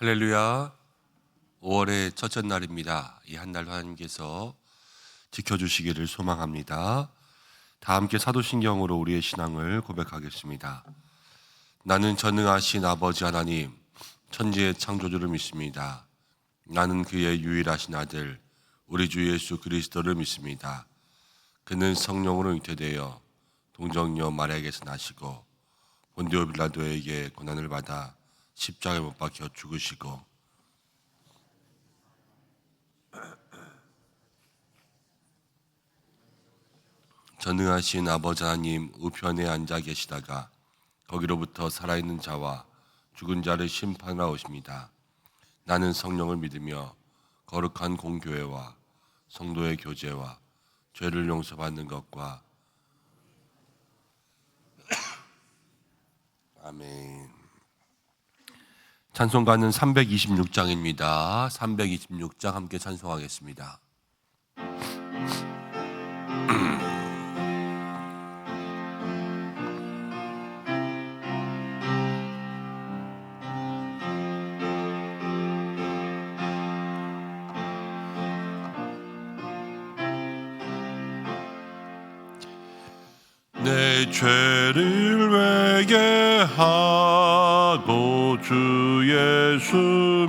할렐루야. 5월의 첫째 날입니다. 이 한 달 하나님께서 지켜주시기를 소망합니다. 다 함께 사도신경으로 우리의 신앙을 고백하겠습니다. 나는 전능하신 아버지 하나님, 천지의 창조주를 믿습니다. 나는 그의 유일하신 아들, 우리 주 예수 그리스도를 믿습니다. 그는 성령으로 잉태되어 동정녀 마리아에게서 나시고 본디오 빌라도에게 고난을 받아 십자가에 못 박혀 죽으시고 전능하신 아버지 하나님 우편에 앉아 계시다가 거기로부터 살아있는 자와 죽은 자를 심판하러 오십니다. 나는 성령을 믿으며 거룩한 공교회와 성도의 교제와 죄를 용서받는 것과 아멘. 찬송가는 326장입니다. 326장 함께 찬송하겠습니다. 내 죄를 회개하고 주 예수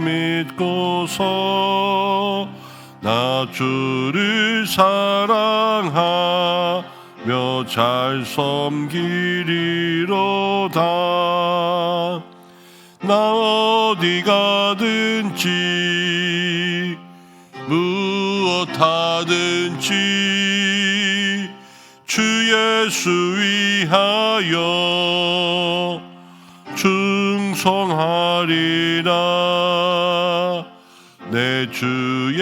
믿고서 나 주를 사랑하며 잘 섬기리로다. 나 어디 가든지 무엇 하든지 주 예수 위하여 충성하리라. 내 주의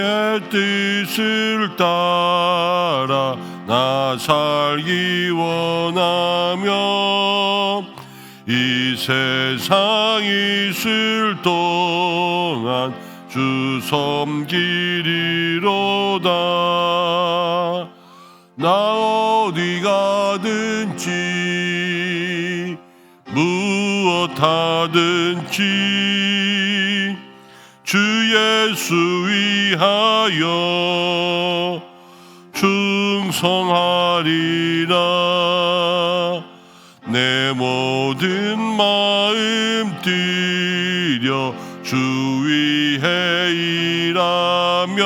뜻을 따라 나 살기 원하며 이 세상 있을 동안 주 섬기리로다. 나 어디 가든지 무엇 하든지 주 예수 위하여 충성하리라. 내 모든 마음 들여 주 위에 일하며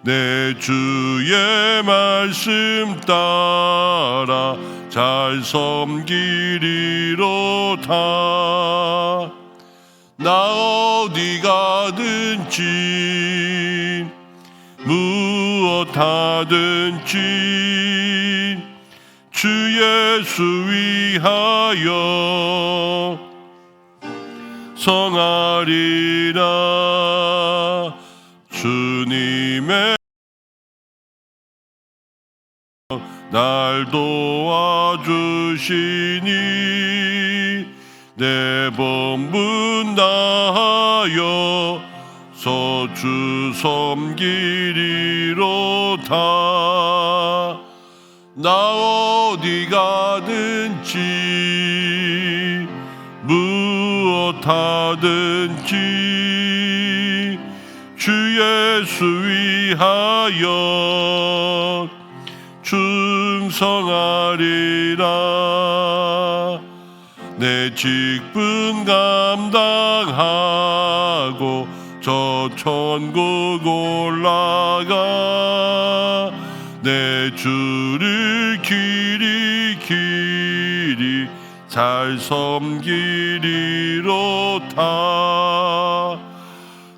내 주의 말씀 따라 잘 섬기리로다. 나 어디 가든지 무엇 하든지 주 예수 위하여 성하리라. 주님의 날 도와주시니 내 본분 다하여 주 섬기리로다. 나 어디 가든지 무엇 하든지 주 예수 위하여 충성하리라. 내 직분 감당하고 저 천국 올라가 내 주를 길이 잘 섬기리로다.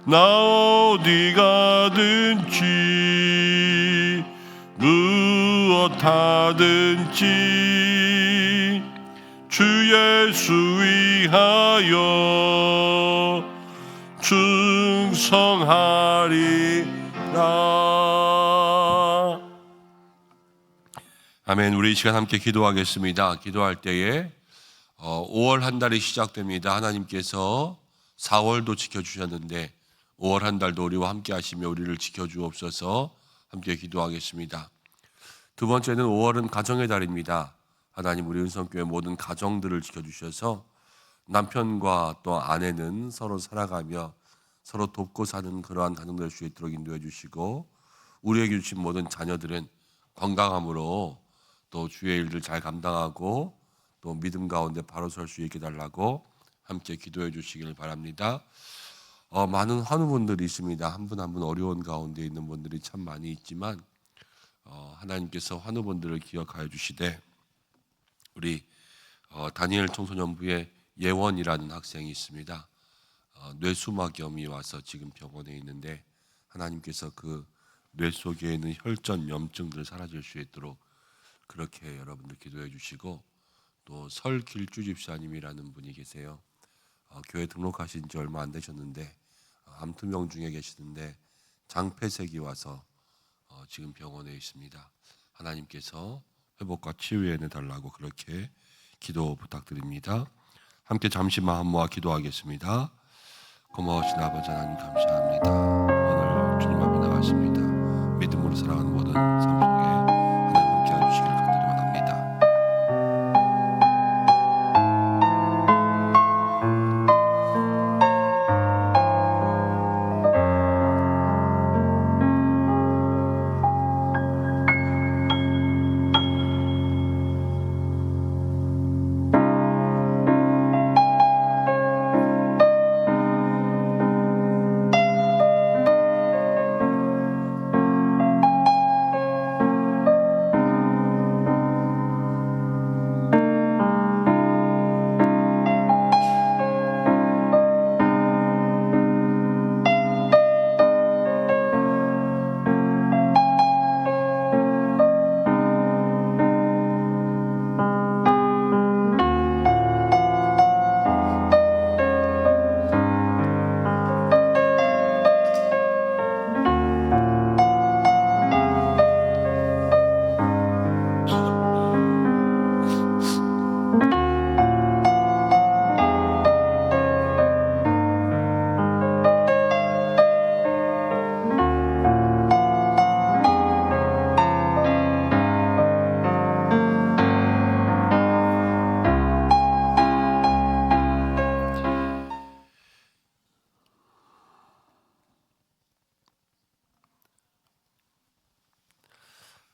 나 어디 가든지 무엇 하든지 주 예수 위하여 충성하리라. 아멘. 우리 이 시간 함께 기도하겠습니다. 기도할 때에 5월 한 달이 시작됩니다. 하나님께서 4월도 지켜주셨는데 5월 한 달도 우리와 함께 하시며 우리를 지켜주옵소서. 함께 기도하겠습니다. 두 번째는 5월은 가정의 달입니다. 하나님 우리 은성교회 모든 가정들을 지켜주셔서 남편과 또 아내는 서로 살아가며 서로 돕고 사는 그러한 가정 될 수 있도록 인도해 주시고, 우리에게 주신 모든 자녀들은 건강함으로 또 주의 일들 잘 감당하고 또 믿음 가운데 바로 설 수 있게 달라고 함께 기도해 주시길 바랍니다. 많은 환우분들이 있습니다. 한 분 한 분 어려운 가운데 있는 분들이 참 많이 있지만 하나님께서 환우분들을 기억하여 주시되, 우리 다니엘 청소년부에 예원이라는 학생이 있습니다. 뇌수막염이 와서 지금 병원에 있는데, 하나님께서 그 뇌 속에 있는 혈전 염증들 사라질 수 있도록 그렇게 여러분들 기도해 주시고, 또 설길주 집사님이라는 분이 계세요. 교회 등록하신 지 얼마 안 되셨는데 암투병 중에 계시는데 장폐색이 와서 지금 병원에 있습니다. 하나님께서 회복과 치유해 내달라고 그렇게 기도 부탁드립니다. 함께 잠시 마음 모아 기도하겠습니다. 고마우신 아버지 하나님 감사합니다. 오늘 주님 앞에 나갔습니다. 믿음으로 살아가는 모든 삶 속에 하나님 함께 해주시길 간절히 원합니다.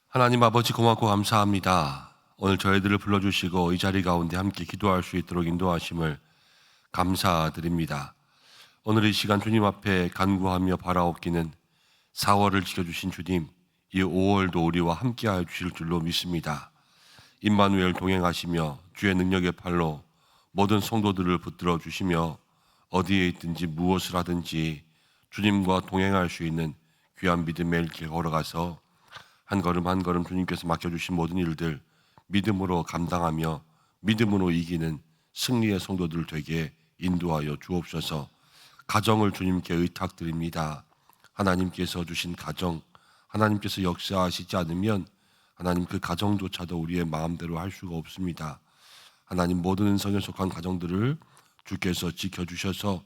하나님 아버지 고맙고 감사합니다. 오늘 저희들을 불러주시고 이 자리 가운데 함께 기도할 수 있도록 인도하심을 감사드립니다. 오늘 이 시간 주님 앞에 간구하며 바라옵기는 4월을 지켜주신 주님, 이 5월도 우리와 함께하여 주실 줄로 믿습니다. 임마누엘 동행하시며 주의 능력의 팔로 모든 성도들을 붙들어 주시며 어디에 있든지 무엇을 하든지 주님과 동행할 수 있는 귀한 믿음의 길 걸어가서 한 걸음 한 걸음 주님께서 맡겨주신 모든 일들 믿음으로 감당하며 믿음으로 이기는 승리의 성도들 되게 인도하여 주옵소서. 가정을 주님께 의탁드립니다. 하나님께서 주신 가정, 하나님께서 역사하시지 않으면 하나님 그 가정조차도 우리의 마음대로 할 수가 없습니다. 하나님 모든 은성에 속한 가정들을 주께서 지켜주셔서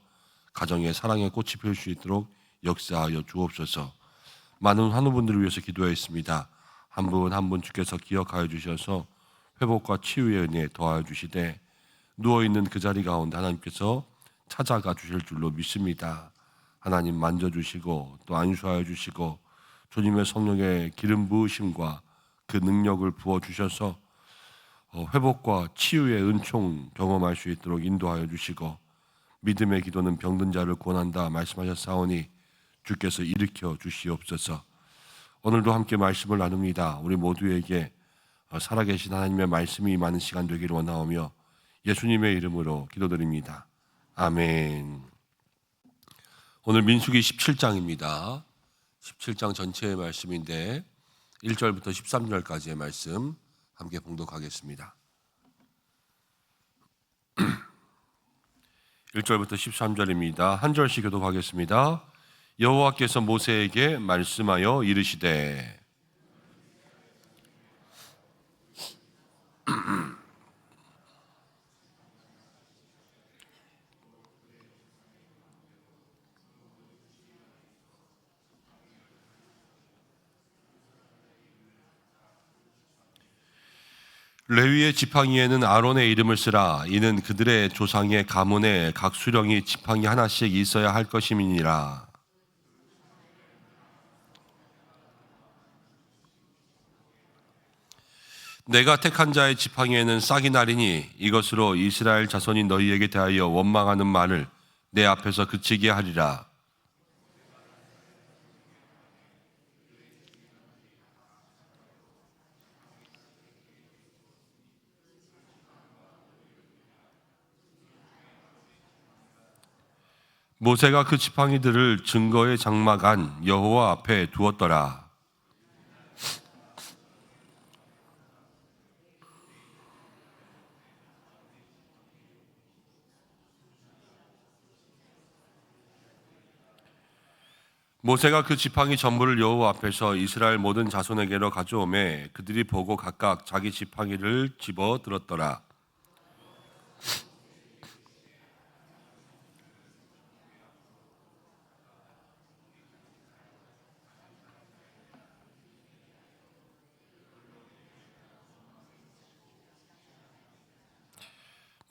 가정의 사랑의 꽃이 피울 수 있도록 역사하여 주옵소서. 많은 환우분들을 위해서 기도했습니다. 한 분 한 분 주께서 기억하여 주셔서 회복과 치유의 은혜 더하여 주시되, 누워있는 그 자리 가운데 하나님께서 찾아가 주실 줄로 믿습니다. 하나님 만져주시고 또 안수하여 주시고 주님의 성령의 기름 부으심과 그 능력을 부어주셔서 회복과 치유의 은총 경험할 수 있도록 인도하여 주시고, 믿음의 기도는 병든 자를 구원한다 말씀하셨사오니 주께서 일으켜 주시옵소서. 오늘도 함께 말씀을 나눕니다. 우리 모두에게 살아계신 하나님의 말씀이 임하는 시간 되기를 원하오며 예수님의 이름으로 기도드립니다. 아멘. 오늘 민수기 17장입니다. 17장 전체의 말씀인데 1절부터 13절까지의 말씀 함께 봉독하겠습니다. 1절부터 13절입니다. 한 절씩 교독하겠습니다. 여호와께서 모세에게 말씀하여 이르시되 레위의 지팡이에는 아론의 이름을 쓰라. 이는 그들의 조상의 가문에 각 수령이 지팡이 하나씩 있어야 할 것임이니라. 내가 택한 자의 지팡이에는 싹이 나리니 이것으로 이스라엘 자손이 너희에게 대하여 원망하는 말을 내 앞에서 그치게 하리라. 모세가 그 지팡이들을 증거의 장막 안 여호와 앞에 두었더라. 모세가 그 지팡이 전부를 여호와 앞에서 이스라엘 모든 자손에게로 가져오매 그들이 보고 각각 자기 지팡이를 집어 들었더라.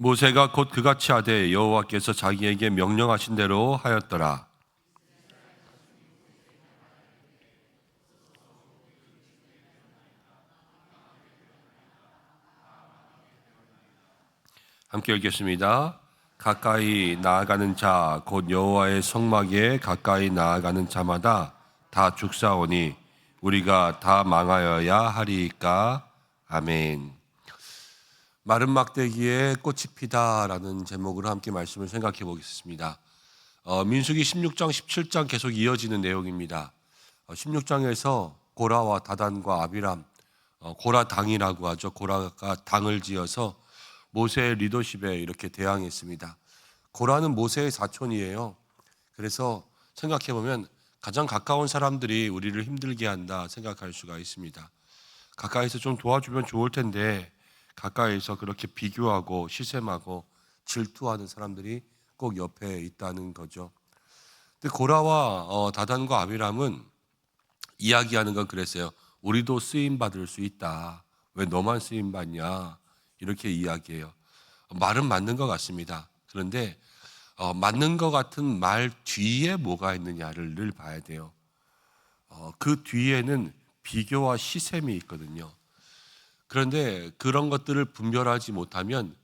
모세가 곧 그같이 하되 여호와께서 자기에게 명령하신 대로 하였더라. 함께 읽겠습니다. 가까이 나아가는 자 곧 여호와의 성막에 가까이 나아가는 자마다 다 죽사오니 우리가 다 망하여야 하리이까. 아멘. 마른 막대기에 꽃이 피다라는 제목으로 함께 말씀을 생각해 보겠습니다. 민수기 16장, 17장 계속 이어지는 내용입니다. 16장에서 고라와 다단과 아비람, 고라 당이라고 하죠. 고라가 당을 지어서 모세의 리더십에 이렇게 대항했습니다. 고라는 모세의 사촌이에요. 그래서 생각해 보면 가장 가까운 사람들이 우리를 힘들게 한다 생각할 수가 있습니다. 가까이서 좀 도와주면 좋을 텐데 가까이서 그렇게 비교하고 시샘하고 질투하는 사람들이 꼭 옆에 있다는 거죠. 근데 고라와 다단과 아비람은 이야기하는 건 그랬어요. 우리도 쓰임 받을 수 있다. 왜 너만 쓰임 받냐? 이렇게 이야기해요. 말은 맞는 것 같습니다. 그런데 맞는 것 같은 말 뒤에 뭐가 있느냐를 늘 봐야 돼요. 그 뒤에는 비교와 시샘이 있거든요. 그런데 그런 것들을 분별하지 못하면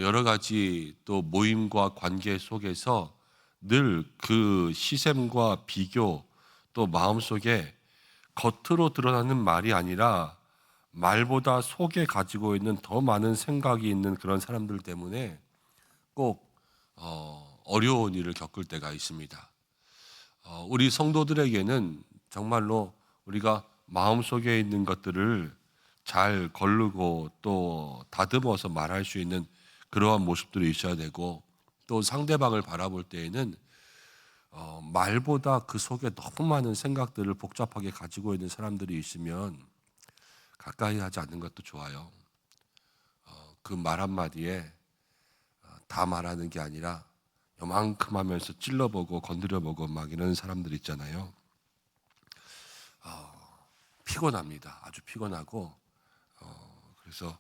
여러 가지 또 모임과 관계 속에서 늘 그 시샘과 비교 또 마음속에 겉으로 드러나는 말이 아니라 말보다 속에 가지고 있는 더 많은 생각이 있는 그런 사람들 때문에 꼭 어려운 일을 겪을 때가 있습니다. 우리 성도들에게는 정말로 우리가 마음속에 있는 것들을 잘 거르고 또 다듬어서 말할 수 있는 그러한 모습들이 있어야 되고 또 상대방을 바라볼 때에는 말보다 그 속에 너무 많은 생각들을 복잡하게 가지고 있는 사람들이 있으면 가까이 하지 않는 것도 좋아요. 그 말 한마디에 다 말하는 게 아니라 요만큼 하면서 찔러보고 건드려보고 막 이런 사람들 있잖아요. 피곤합니다. 아주 피곤하고 그래서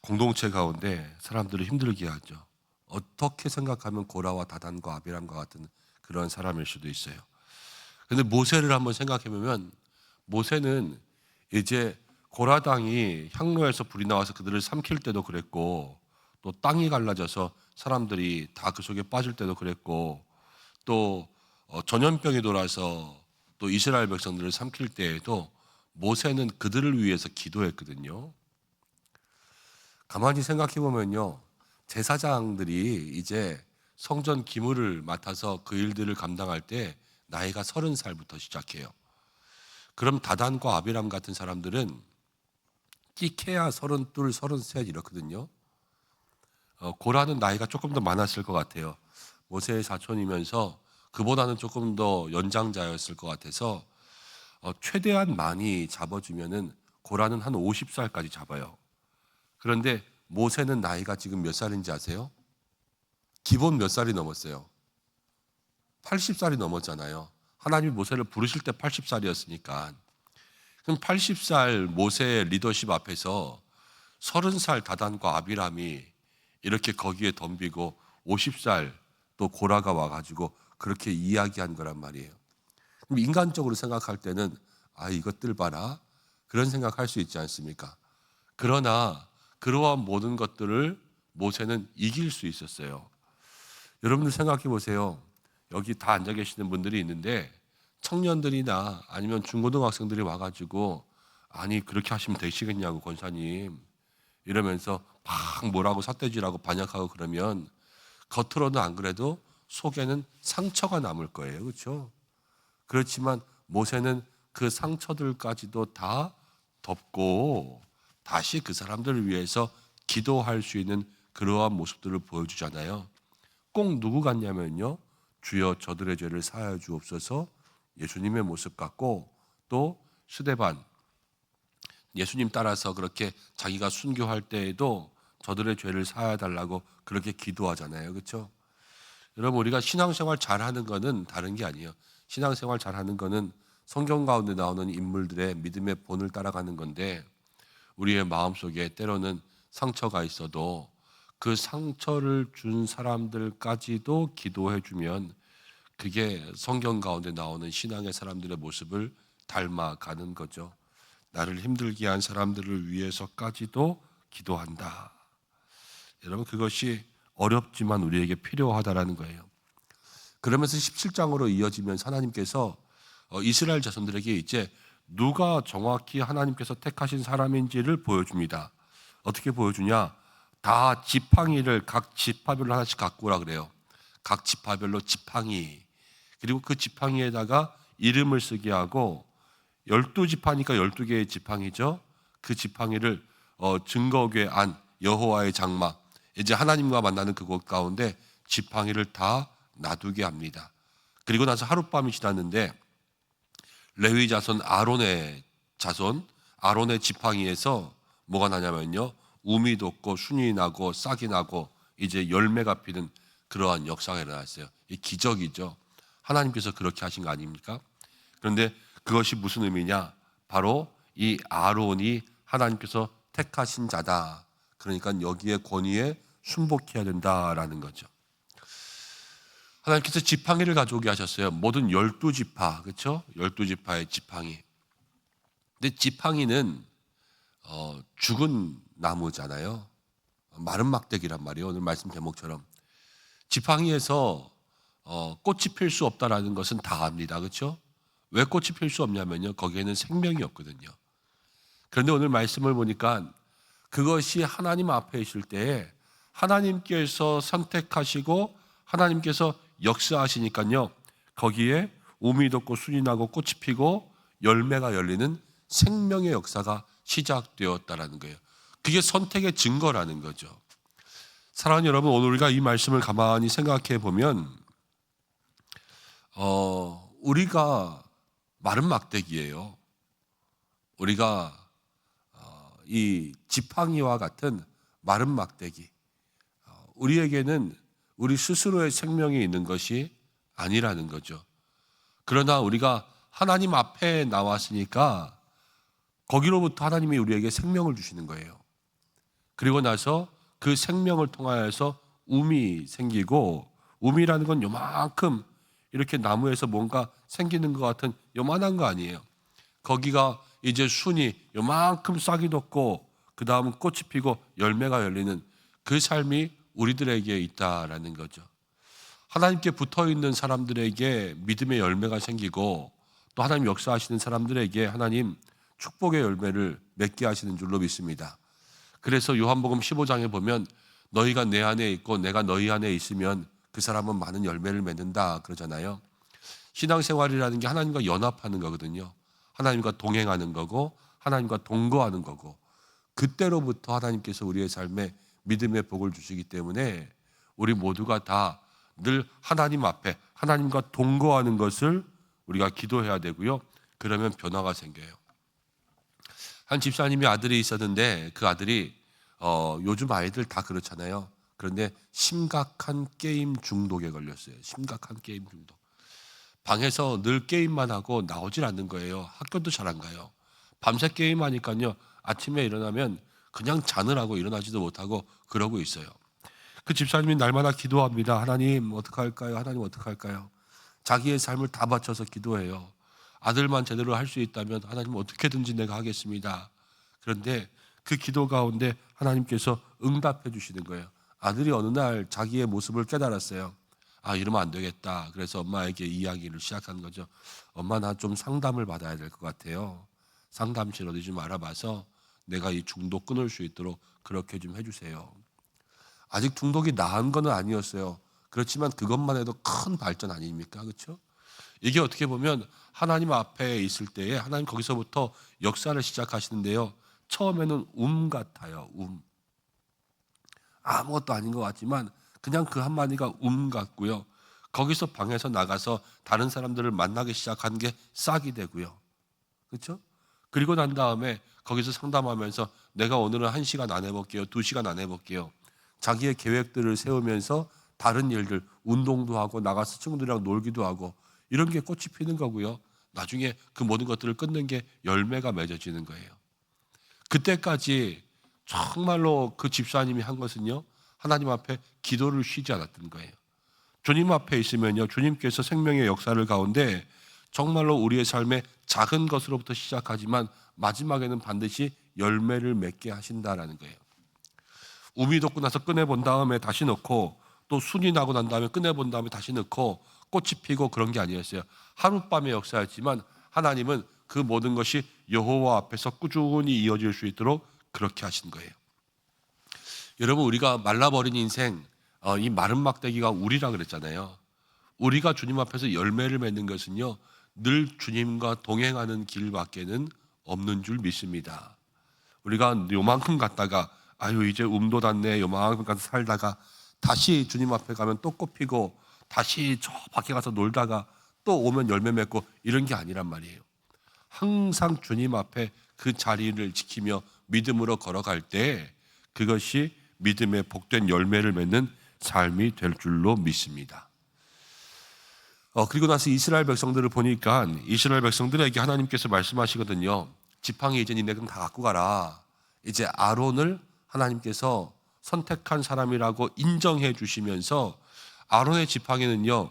공동체 가운데 사람들을 힘들게 하죠. 어떻게 생각하면 고라와 다단과 아비람과 같은 그런 사람일 수도 있어요. 그런데 모세를 한번 생각해 보면 모세는 이제 고라 당이 향로에서 불이 나와서 그들을 삼킬 때도 그랬고 또 땅이 갈라져서 사람들이 다 그 속에 빠질 때도 그랬고 또 전염병이 돌아서 또 이스라엘 백성들을 삼킬 때에도 모세는 그들을 위해서 기도했거든요. 가만히 생각해 보면요, 제사장들이 이제 성전 기물을 맡아서 그 일들을 감당할 때 나이가 30살부터 시작해요. 그럼 다단과 아비람 같은 사람들은 끼케야 32, 33 이렇거든요. 고라는 나이가 조금 더 많았을 것 같아요. 모세의 사촌이면서 그보다는 조금 더 연장자였을 것 같아서 최대한 많이 잡아주면은 고라는 한 50살까지 잡아요. 그런데 모세는 나이가 지금 몇 살인지 아세요? 기본 몇 살이 넘었어요? 80살이 넘었잖아요. 하나님이 모세를 부르실 때 80살이었으니까. 그럼 80살 모세의 리더십 앞에서 30살 다단과 아비람이 이렇게 거기에 덤비고 50살 또 고라가 와가지고 그렇게 이야기한 거란 말이에요. 그럼 인간적으로 생각할 때는 이것들 봐라 그런 생각할 수 있지 않습니까? 그러나 그러한 모든 것들을 모세는 이길 수 있었어요. 여러분들 생각해 보세요. 여기 다 앉아 계시는 분들이 있는데 청년들이나 아니면 중고등학생들이 와가지고 그렇게 하시면 되시겠냐고 권사님 이러면서 막 뭐라고 삿대질하고 반역하고 그러면 겉으로는 안 그래도 속에는 상처가 남을 거예요. 그렇죠? 그렇지만 모세는 그 상처들까지도 다 덮고 다시 그 사람들을 위해서 기도할 수 있는 그러한 모습들을 보여주잖아요. 꼭 누구 같냐면요. 주여 저들의 죄를 사하여 주옵소서 예수님의 모습 같고 또 스데반 예수님 따라서 그렇게 자기가 순교할 때에도 저들의 죄를 사하여 달라고 그렇게 기도하잖아요. 그렇죠? 여러분 우리가 신앙생활 잘하는 거는 다른 게 아니에요. 신앙생활 잘하는 거는 성경 가운데 나오는 인물들의 믿음의 본을 따라가는 건데 우리의 마음속에 때로는 상처가 있어도 그 상처를 준 사람들까지도 기도해 주면 그게 성경 가운데 나오는 신앙의 사람들의 모습을 닮아가는 거죠. 나를 힘들게 한 사람들을 위해서까지도 기도한다. 여러분 그것이 어렵지만 우리에게 필요하다라는 거예요. 그러면서 17장으로 이어지면서 하나님께서 이스라엘 자손들에게 이제 누가 정확히 하나님께서 택하신 사람인지를 보여줍니다. 어떻게 보여주냐? 다 지팡이를 각 지파별로 하나씩 갖고 오라 그래요. 각 지파별로 지팡이. 그리고 그 지팡이에다가 이름을 쓰게 하고 12지파니까 12개의 지팡이죠. 그 지팡이를 증거궤 안 여호와의 장막 이제 하나님과 만나는 그곳 가운데 지팡이를 다 놔두게 합니다. 그리고 나서 하룻밤이 지났는데 레위 자손 아론의 지팡이에서 뭐가 나냐면요. 우미 돋고 순이 나고 싹이 나고 이제 열매가 피는 그러한 역사가 일어났어요. 이 기적이죠. 하나님께서 그렇게 하신 거 아닙니까? 그런데 그것이 무슨 의미냐? 바로 이 아론이 하나님께서 택하신 자다. 그러니까 여기에 권위에 순복해야 된다라는 거죠. 하나님께서 지팡이를 가져오게 하셨어요. 모든 12지파, 그렇죠? 12지파의 지팡이. 근데 지팡이는 죽은 나무잖아요. 마른 막대기란 말이에요. 오늘 말씀 제목처럼. 지팡이에서 꽃이 필 수 없다라는 것은 다 압니다. 그렇죠? 왜 꽃이 필 수 없냐면요. 거기에는 생명이 없거든요. 그런데 오늘 말씀을 보니까 그것이 하나님 앞에 있을 때에 하나님께서 선택하시고 하나님께서 역사하시니까요. 거기에 우미 돋고 순이 나고 꽃이 피고 열매가 열리는 생명의 역사가 시작되었다라는 거예요. 그게 선택의 증거라는 거죠. 사랑하는 여러분, 오늘 우리가 이 말씀을 가만히 생각해 보면 우리가 마른 막대기예요. 우리가 이 지팡이와 같은 마른 막대기. 우리에게는 우리 스스로의 생명이 있는 것이 아니라는 거죠. 그러나 우리가 하나님 앞에 나왔으니까 거기로부터 하나님이 우리에게 생명을 주시는 거예요. 그리고 나서 그 생명을 통하여서 움이 생기고, 움이라는 건 요만큼 이렇게 나무에서 뭔가 생기는 것 같은 요만한 거 아니에요. 거기가 이제 순이 요만큼 싹이 돋고 그 다음은 꽃이 피고 열매가 열리는 그 삶이 우리들에게 있다라는 거죠. 하나님께 붙어있는 사람들에게 믿음의 열매가 생기고 또 하나님 역사하시는 사람들에게 하나님 축복의 열매를 맺게 하시는 줄로 믿습니다. 그래서 요한복음 15장에 보면 너희가 내 안에 있고 내가 너희 안에 있으면 그 사람은 많은 열매를 맺는다 그러잖아요. 신앙생활이라는 게 하나님과 연합하는 거거든요. 하나님과 동행하는 거고 하나님과 동거하는 거고 그때로부터 하나님께서 우리의 삶에 믿음의 복을 주시기 때문에 우리 모두가 다 늘 하나님 앞에 하나님과 동거하는 것을 우리가 기도해야 되고요. 그러면 변화가 생겨요. 한 집사님이 아들이 있었는데 그 아들이 요즘 아이들 다 그렇잖아요. 그런데 심각한 게임 중독에 걸렸어요. 심각한 게임 중독. 방에서 늘 게임만 하고 나오질 않는 거예요. 학교도 잘 안 가요. 밤새 게임하니까요. 아침에 일어나면 그냥 자느라고 일어나지도 못하고 그러고 있어요. 그 집사님이 날마다 기도합니다. 하나님 어떡할까요? 하나님 어떡할까요? 자기의 삶을 다 바쳐서 기도해요. 아들만 제대로 할 수 있다면 하나님 어떻게든지 내가 하겠습니다. 그런데 그 기도 가운데 하나님께서 응답해 주시는 거예요. 아들이 어느 날 자기의 모습을 깨달았어요. 아, 이러면 안 되겠다. 그래서 엄마에게 이야기를 시작한 거죠. 엄마, 나 좀 상담을 받아야 될 것 같아요. 상담실 어디 좀 알아봐서 내가 이 중독 끊을 수 있도록 그렇게 좀 해주세요. 아직 중독이 나은 건 아니었어요. 그렇지만 그것만 해도 큰 발전 아닙니까? 그렇죠? 이게 어떻게 보면 하나님 앞에 있을 때에 하나님 거기서부터 역사를 시작하시는데요. 처음에는 같아요. 아무것도 아닌 것 같지만 그냥 그 한마디가 같고요. 거기서 방에서 나가서 다른 사람들을 만나기 시작한 게 싹이 되고요. 그렇죠? 그리고 난 다음에 거기서 상담하면서 내가 오늘은 1시간 안 해볼게요. 2시간 안 해볼게요. 자기의 계획들을 세우면서 다른 일들, 운동도 하고 나가서 친구들이랑 놀기도 하고 이런 게 꽃이 피는 거고요. 나중에 그 모든 것들을 끊는 게 열매가 맺어지는 거예요. 그때까지 정말로 그 집사님이 한 것은요, 하나님 앞에 기도를 쉬지 않았던 거예요. 주님 앞에 있으면요, 주님께서 생명의 역사를 가운데 정말로 우리의 삶에 작은 것으로부터 시작하지만 마지막에는 반드시 열매를 맺게 하신다라는 거예요. 우미 돋고 나서 꺼내본 다음에 다시 넣고 또 순이 나고 난 다음에 꺼내본 다음에 다시 넣고 꽃이 피고 그런 게 아니었어요. 하룻밤의 역사였지만 하나님은 그 모든 것이 여호와 앞에서 꾸준히 이어질 수 있도록 그렇게 하신 거예요. 여러분, 우리가 말라버린 인생, 이 마른 막대기가 우리라 그랬잖아요. 우리가 주님 앞에서 열매를 맺는 것은요, 늘 주님과 동행하는 길밖에는 없는 줄 믿습니다. 우리가 요만큼 갔다가 아유 이제 음도 닿네 요만큼 가서 살다가 다시 주님 앞에 가면 또 꽃피고 다시 저 밖에 가서 놀다가 또 오면 열매 맺고 이런 게 아니란 말이에요. 항상 주님 앞에 그 자리를 지키며 믿음으로 걸어갈 때 그것이 믿음의 복된 열매를 맺는 삶이 될 줄로 믿습니다. 그리고 나서 이스라엘 백성들을 보니까 이스라엘 백성들에게 하나님께서 말씀하시거든요. 지팡이 이제 니네는 다 갖고 가라. 이제 아론을 하나님께서 선택한 사람이라고 인정해 주시면서 아론의 지팡이는요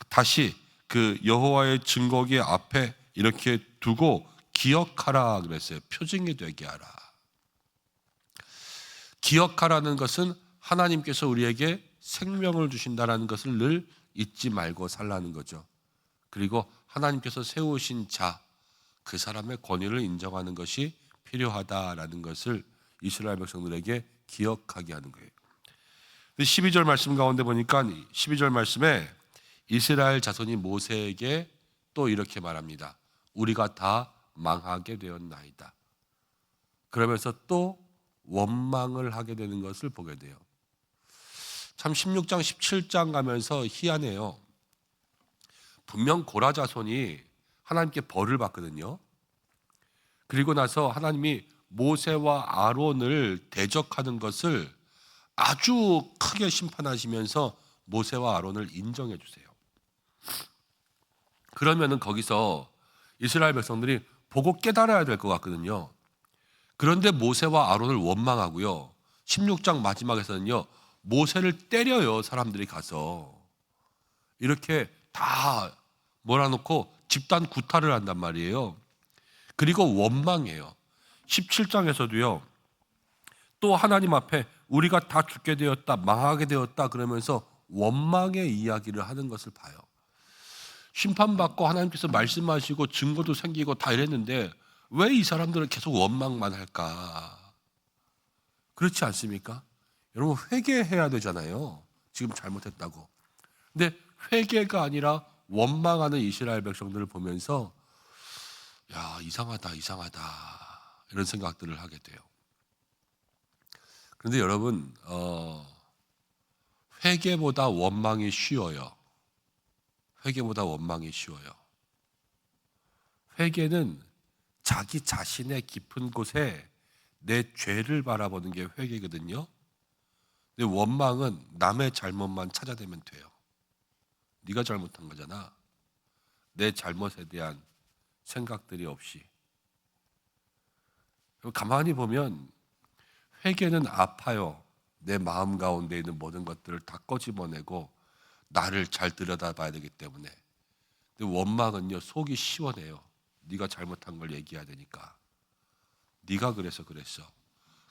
다시 그 여호와의 증거기 앞에 이렇게 두고 기억하라 그랬어요. 표징이 되게 하라. 기억하라는 것은 하나님께서 우리에게 생명을 주신다라는 것을 늘 잊지 말고 살라는 거죠. 그리고 하나님께서 세우신 자, 그 사람의 권위를 인정하는 것이 필요하다라는 것을 이스라엘 백성들에게 기억하게 하는 거예요. 12절 말씀 가운데 보니까 12절 말씀에 이스라엘 자손이 모세에게 또 이렇게 말합니다. 우리가 다 망하게 되었나이다. 그러면서 또 원망을 하게 되는 것을 보게 돼요. 참 16장 17장 가면서 희한해요. 분명 고라 자손이 하나님께 벌을 받거든요. 그리고 나서 하나님이 모세와 아론을 대적하는 것을 아주 크게 심판하시면서 모세와 아론을 인정해 주세요. 그러면은 거기서 이스라엘 백성들이 보고 깨달아야 될 것 같거든요. 그런데 모세와 아론을 원망하고요. 16장 마지막에서는요. 모세를 때려요. 사람들이 가서. 이렇게 다 몰아놓고 집단 구타를 한단 말이에요. 그리고 원망해요. 17장에서도요. 또 하나님 앞에 우리가 다 죽게 되었다, 망하게 되었다 그러면서 원망의 이야기를 하는 것을 봐요. 심판받고 하나님께서 말씀하시고 증거도 생기고 다 이랬는데 왜 이 사람들은 계속 원망만 할까? 그렇지 않습니까? 여러분 회개해야 되잖아요. 지금 잘못했다고. 근데 회개가 아니라 원망하는 이스라엘 백성들을 보면서 야, 이상하다 이런 생각들을 하게 돼요. 그런데 여러분 회개보다 원망이 쉬워요. 회개보다 원망이 쉬워요. 회개는 자기 자신의 깊은 곳에 내 죄를 바라보는 게 회개거든요. 근데 원망은 남의 잘못만 찾아내면 돼요. 네가 잘못한 거잖아. 내 잘못에 대한 생각들이 없이. 가만히 보면 회개는 아파요. 내 마음 가운데 있는 모든 것들을 다 꺼집어내고 나를 잘 들여다봐야 되기 때문에. 근데 원망은요, 속이 시원해요. 네가 잘못한 걸 얘기해야 되니까. 네가 그래서 그랬어.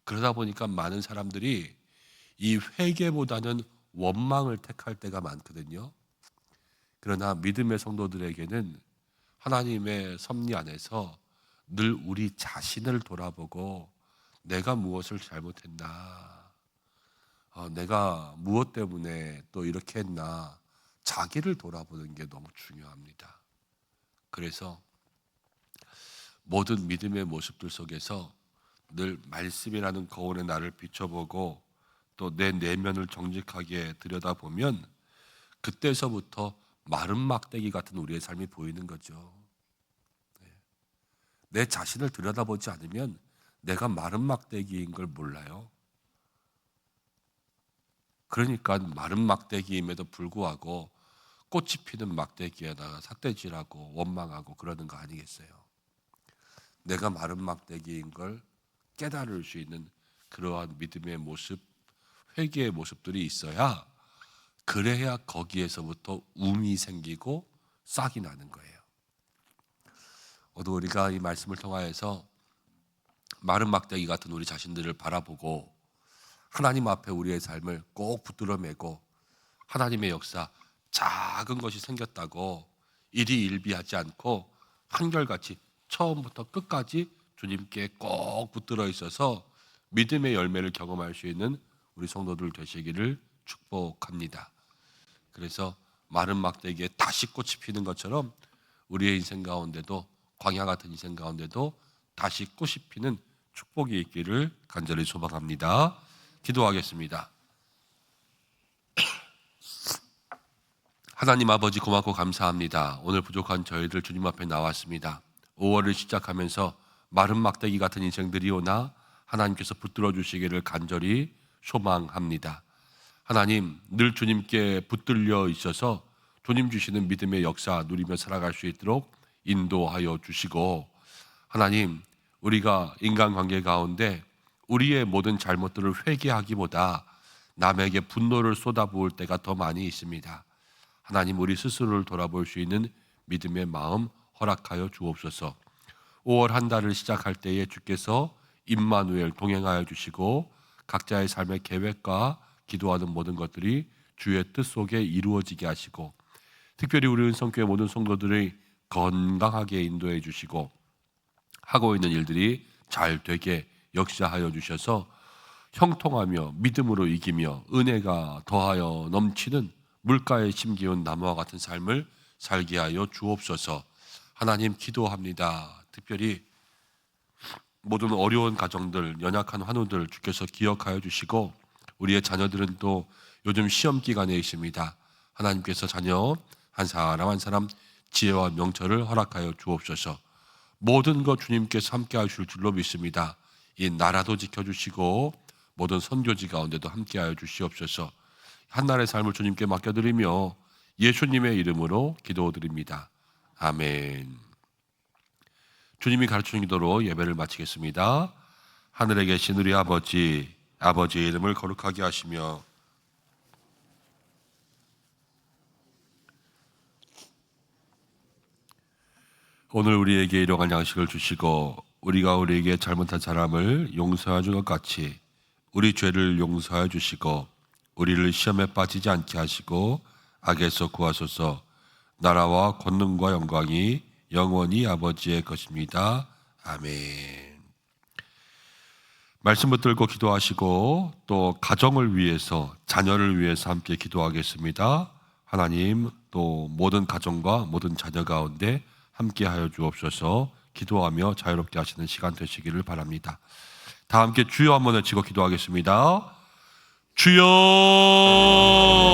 그러다 보니까 많은 사람들이 이 회개보다는 원망을 택할 때가 많거든요. 그러나 믿음의 성도들에게는 하나님의 섭리 안에서 늘 우리 자신을 돌아보고 내가 무엇을 잘못했나, 내가 무엇 때문에 또 이렇게 했나, 자기를 돌아보는 게 너무 중요합니다. 그래서 모든 믿음의 모습들 속에서 늘 말씀이라는 거울에 나를 비춰보고 또 내 내면을 정직하게 들여다보면 그때서부터 마른 막대기 같은 우리의 삶이 보이는 거죠. 내 자신을 들여다보지 않으면 내가 마른 막대기인 걸 몰라요. 그러니까 마른 막대기임에도 불구하고 꽃이 피는 막대기에다가 삿대질하고 원망하고 그러는 거 아니겠어요? 내가 마른 막대기인 걸 깨달을 수 있는 그러한 믿음의 모습, 회개의 모습들이 있어야, 그래야 거기에서부터 움이 생기고 싹이 나는 거예요. 오늘 우리가 이 말씀을 통하여서 마른 막대기 같은 우리 자신들을 바라보고 하나님 앞에 우리의 삶을 꼭 붙들어 매고 하나님의 역사, 작은 것이 생겼다고 일희일비하지 않고 한결같이 처음부터 끝까지 주님께 꼭 붙들어 있어서 믿음의 열매를 경험할 수 있는 우리 성도들 되시기를 축복합니다. 그래서 마른 막대기에 다시 꽃이 피는 것처럼 우리의 인생 가운데도, 광야 같은 인생 가운데도 다시 꽃이 피는 축복이 있기를 간절히 소망합니다. 기도하겠습니다. 하나님 아버지, 고맙고 감사합니다. 오늘 부족한 저희들 주님 앞에 나왔습니다. 5월을 시작하면서 마른 막대기 같은 인생들이 오나 하나님께서 붙들어 주시기를 간절히 소망합니다. 하나님, 늘 주님께 붙들려 있어서 주님 주시는 믿음의 역사 누리며 살아갈 수 있도록 인도하여 주시고, 하나님, 우리가 인간관계 가운데 우리의 모든 잘못들을 회개하기보다 남에게 분노를 쏟아부을 때가 더 많이 있습니다. 하나님, 우리 스스로를 돌아볼 수 있는 믿음의 마음 허락하여 주옵소서. 5월 한 달을 시작할 때에 주께서 임마누엘 동행하여 주시고 각자의 삶의 계획과 기도하는 모든 것들이 주의 뜻 속에 이루어지게 하시고, 특별히 우리 은성교회 모든 성도들이 건강하게 인도해 주시고 하고 있는 일들이 잘 되게 역사하여 주셔서 형통하며 믿음으로 이기며 은혜가 더하여 넘치는 물가에 심기운 나무와 같은 삶을 살게 하여 주옵소서. 하나님, 기도합니다. 특별히 모든 어려운 가정들, 연약한 환우들 주께서 기억하여 주시고, 우리의 자녀들은 또 요즘 시험 기간에 있습니다. 하나님께서 자녀 한 사람 한 사람 지혜와 명철을 허락하여 주옵소서. 모든 것 주님께서 함께 하실 줄로 믿습니다. 이 나라도 지켜주시고 모든 선교지 가운데도 함께 하여 주시옵소서. 한날의 삶을 주님께 맡겨드리며 예수님의 이름으로 기도드립니다. 아멘. 주님이 가르치는 기도로 예배를 마치겠습니다. 하늘에 계신 우리 아버지, 아버지의 이름을 거룩하게 하시며 오늘 우리에게 일용할 양식을 주시고 우리가 우리에게 잘못한 사람을 용서해 준 것 같이 우리 죄를 용서해 주시고 우리를 시험에 빠지지 않게 하시고 악에서 구하소서. 나라와 권능과 영광이 영원히 아버지의 것입니다. 아멘. 말씀 붙들고 기도하시고 또 가정을 위해서, 자녀를 위해서 함께 기도하겠습니다. 하나님, 또 모든 가정과 모든 자녀 가운데 함께 하여 주옵소서. 기도하며 자유롭게 하시는 시간 되시기를 바랍니다. 다 함께 주여 한번 외치고 기도하겠습니다. 주여!